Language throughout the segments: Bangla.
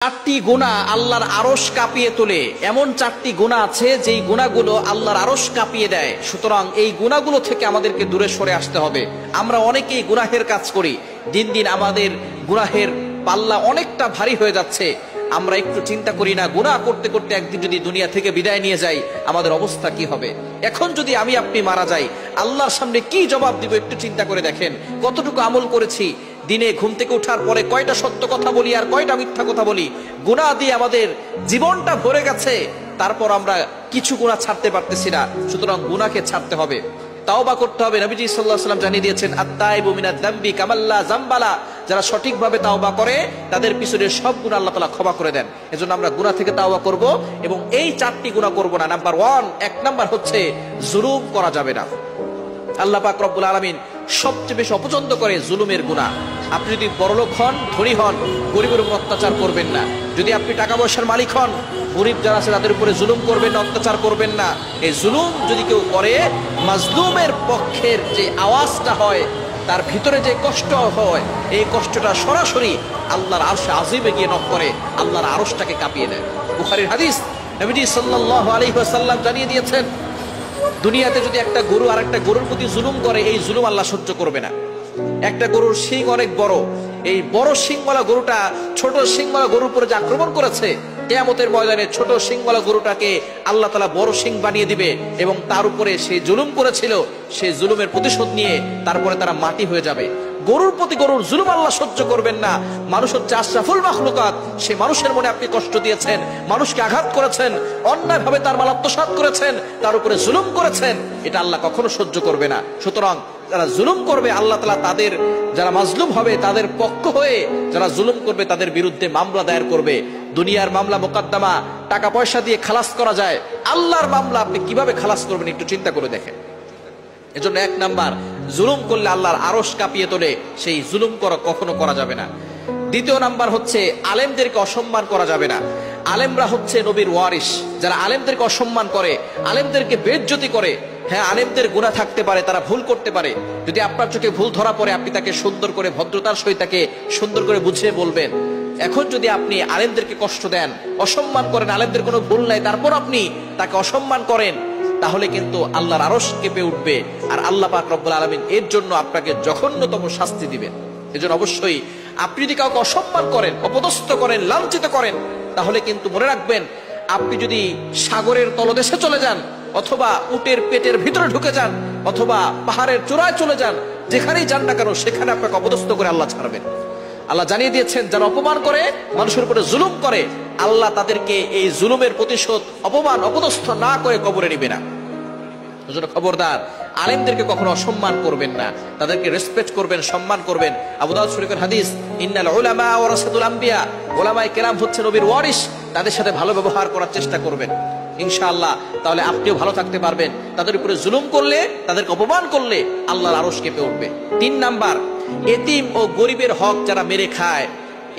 চারটি গুনাহ আল্লাহর আরশ কাঁপিয়ে তোলে। এমন চারটি গুনাহ আছে যেই গুনাহগুলো আল্লাহর আরশ কাঁপিয়ে দেয়। সুতরাং এই গুনাহগুলো থেকে আমাদেরকে দূরে সরে আসতে হবে। আমরা অনেকেই গুনাহের কাজ করি, দিন দিন আমাদের গুনাহের পাল্লা অনেকটা ভারী হয়ে যাচ্ছে। আমরা একটু চিন্তা করি না, গুনাহ করতে করতে একদিন যদি দুনিয়া থেকে বিদায় নিয়ে যাই আমাদের অবস্থা কি হবে। এখন যদি আমি আপনি মারা যাই, আল্লাহর সামনে কি জবাব দিব একটু চিন্তা করে দেখেন। কতটুকু আমল করেছি, দিনে ঘুম থেকে ওঠার পরে কয়টা সত্য কথা বলি আর কয়টা মিথ্যা কথা বলি। গুনাহ দিয়ে আমাদের জীবনটা ভরে গেছে, তারপর আমরা কিছু গুনাহ ছাড়তে পারতেছি না। সুতরাং গুনাহকে ছাড়তে হবে, তাওবা করতে হবে। নবীজি সাল্লাল্লাহু আলাইহি ওয়াসাল্লাম জানিয়ে দিয়েছেন, আত-তাইবু মিনাদ যামবি কামাল্লা যামবালা। যারা সঠিকভাবে তাওবা করে তাদের পিছনে সব গুনাহ আল্লাহ তাআলা ক্ষমা করে দেন। এজন্য আমরা গুনাহ থেকে তাওবা করব এবং এই চারটি গুনাহ করব না। নাম্বার 1, এক নাম্বার হচ্ছে জুলুম করা যাবে না। আল্লাহ পাক রব্বুল আলামিন সবচেয়ে বেশি অপছন্দ করে জুলুমের গুনাহ। আপনি যদি বড়লোক হন, ধনী হন, গরিবের উপর অত্যাচার করবেন না। যদি আপনি টাকা পয়সার মালিক হন, গরিব যারা আছে তাদের উপরে জুলুম করবেন না, অত্যাচার করবেন না। এই জুলুম যদি কেউ করে, মাজলুমের পক্ষের যে আওয়াজটা হয়, তার ভিতরে যে কষ্ট হয়, এই কষ্টটা সরাসরি আল্লাহর আরশে আজিমে গিয়ে নক করে, আল্লাহর আরশটাকে কাঁপিয়ে দেয়। বুখারীর হাদিস, নবীজি সাল্লাল্লাহু আলাইহি ওয়াসাল্লাম জানিয়ে দিয়েছেন, দুনিয়াতে যদি একটা গরু আর একটা গরুর প্রতি জুলুম করে, এই জুলুম আল্লাহ সহ্য করবে না। একটা গরুর শিং অনেক বড়, এই বড় শিংওয়ালা গরুটা ছোট শিংওয়ালা গরুর উপরে যে আক্রমণ করেছে, কিয়ামতের ময়দানে ছোট শিংওয়ালা গরুটাকে আল্লাহ তাআলা বড় শিং বানিয়ে দিবে এবং তার উপরে সে জুলুম করেছিল, সেই জুলুমের প্রতিশোধ নিয়ে তারপরে তারা মাটি হয়ে যাবে। গরুর প্রতি গরুর জুলুম আল্লাহ সহ্য করবেন না। মানুষ হচ্ছে আশরাফুল মাখলুকাত, সে মানুষের মনে আপনি কষ্ট দিয়েছেন, মানুষকে আঘাত করেছেন, অন্যায়ভাবে তার মাল আত্মসাৎ করেছেন, তার উপরে জুলুম করেছেন, এটা আল্লাহ কখনো সহ্য করবে না। সুতরাং যারা জুলুম করবে, আল্লাহ তাআলা তাদের, যারা মাজলুম হবে তাদের পক্ষ হয়ে যারা জুলুম করবে তাদের বিরুদ্ধে মামলা দায়ের করবে। দুনিয়ার মামলা মোকদ্দমা টাকা পয়সা দিয়ে খালাস করা যায়, আল্লাহর মামলা আপনি কিভাবে খালাস করবেন একটু চিন্তা করে দেখেন। এজন্য এক নাম্বার, জুলুম করলে আল্লাহর আরশ কাঁপিয়ে তোলে, সেই জুলুম কখনো করা যাবে না। দ্বিতীয় নাম্বার হচ্ছে আলেমদেরকে অসম্মান করা যাবে না। আলেমরা হচ্ছে নবীর ওয়ারিস। যারা আলেমদেরকে অসম্মান করে, আলেমদেরকে বেইজ্জতি করে, হ্যাঁ আলেমদের গুনাহ থাকতে পারে, তারা ভুল করতে পারে। যদি আপনার চোখে ভুল ধরা পড়ে, আপনি তাকে সুন্দর করে ভদ্রতার সহিত তাকে সুন্দর করে বুঝিয়ে বলবেন। এখন যদি আপনি আলেমদেরকে কষ্ট দেন, অসম্মান করেন, আলেমদের কোনো ভুল নাই, তারপর আপনি তাকে অসম্মান করেন, তাহলে কিন্তু আল্লাহর আরশ কেঁপে উঠবে আর আল্লাহ পাক রব্বুল আলামিন এর জন্য আপনাকে জঘন্যতম শাস্তি দিবেন। এজন্য অবশ্যই আপনি যদি কাউকে অসম্মান করেন, অপদস্থ করেন, লাঞ্ছিত করেন, তাহলে কিন্তু মনে রাখবেন, আপনি যদি সাগরের তলদেশে চলে যান, অথবা উটের পেটের ভিতরে ঢুকে যান, অথবা পাহাড়ের চূড়ায় চলে যান, যেখানেই যান না কেন সেখানে আপনাকে অপদস্থ করে আল্লাহ ছাড়বেন। আল্লাহ জানিয়ে দিয়েছেন, যারা অপমান করে, মানুষের উপরে জুলুম করে, আল্লাহ তাদেরকে এই জুলুমের প্রতিশোধ অপমান অপদস্থ না করে কবরে নিবে না। এজন্য খবরদার, আলেমদেরকে কখনো অসম্মান করবেন না, তাদেরকে রেসপেক্ট করবেন, সম্মান করবেন। আবু দাউদ শরীফের হাদিস, ইন্নাল উলামা ওয়ারাসাতুল আম্বিয়া, উলামায়ে কেরাম হচ্ছে নবীর ওয়ারিস, তাদের সাথে ভালো ব্যবহার করার চেষ্টা করবেন ইনশাআল্লাহ। তাহলে আপনিও ভালো থাকতে পারবেন। তাদের উপরে জুলুম করলে, তাদেরকে অপমান করলে আল্লাহর আরশ কেঁপে উঠবে। 3 নাম্বার, এতিম ও গরিবের হক যারা মেরে খায়,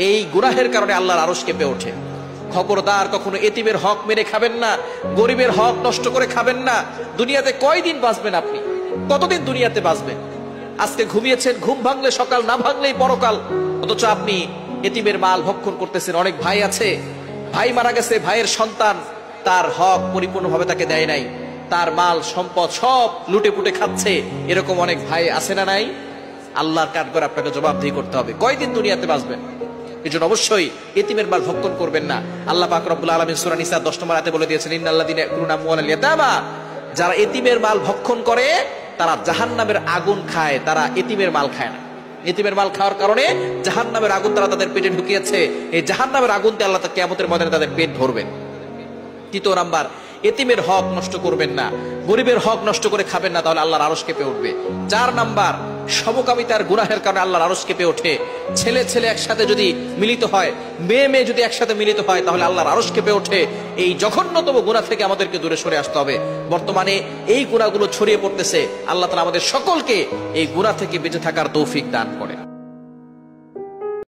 এই গুনাহের কারণে আল্লাহর আরশ কেঁপে ওঠে। খবরদার, কখনো এতিমের হক মেরে খাবেন না, গরিবের হক নষ্ট করে খাবেন না। দুনিয়াতে কয়দিন বাঁচবেন আপনি? কতদিন দুনিয়াতে বাঁচবেন? আজকে ঘুমিয়েছেন, ঘুম ভাঙলে সকাল, না ভাঙলেই পরকাল। অথচ আপনি এতিমের মাল ভক্ষণ করতেছেন। অনেক ভাই আছে, ভাই মারা গেছে, ভাইয়ের সন্তান তার হক পরিপূর্ণভাবে তাকে দেয় নাই, তার মাল সম্পদ সব লুটে পুটে খাচ্ছে। এরকম অনেক ভাই আছে না নাই? আল্লাহর কাঠগড়ে আপনাকে জবাবদিহি করতে হবে, কয়দিন দুনিয়াতে বাঁচবেন। এজন্য অবশ্যই এতিমের মাল ভক্ষণ করবেন না। আল্লাহ পাক রব্বুল আলামিন সূরা নিসা 10 নম্বর আয়াতে বলে দিয়েছেন, ইন্নাল্লাযীনা ইয়াকুলুনা আমওয়ালাল ইয়াতামা, যারা এতিমের মাল ভক্ষণ করে তারা জাহান্নামের আগুন খায়, তারা এতিমের মাল খায় না। এতিমের মাল খাওয়ার কারণে জাহান্নামের আগুন তারা তাদের পেটে ঢুকিয়েছে। এই জাহান্নামের আগুনতে আল্লাহ কিয়ামতের ময়দানে তাদের পেট ভরবেন। তৃতীয় নাম্বার, এতিমের হক নষ্ট করবেন না, গরিবের হক নষ্ট করে খাবেন না, তাহলে আল্লাহর আরশ কেঁপে উঠবে। 4 নাম্বার, সমকামিতার গুনাহের কারণে আল্লাহর আরশ কেঁপে ওঠে। ছেলে ছেলে একসাথে যদি মিলিত হয়, মেয়ে মেয়ে যদি একসাথে মিলিত হয়, তাহলে আল্লাহর আরশ কেঁপে ওঠে। এই জঘন্যতম গুনাহ থেকে আমাদেরকে দূরে সরে আসতে হবে। বর্তমানে এই গুনাহগুলো ছড়িয়ে পড়তেছে। আল্লাহ তাআলা আমাদের সকলকে এই গুনাহ থেকে বেঁচে থাকার তৌফিক দান করেন।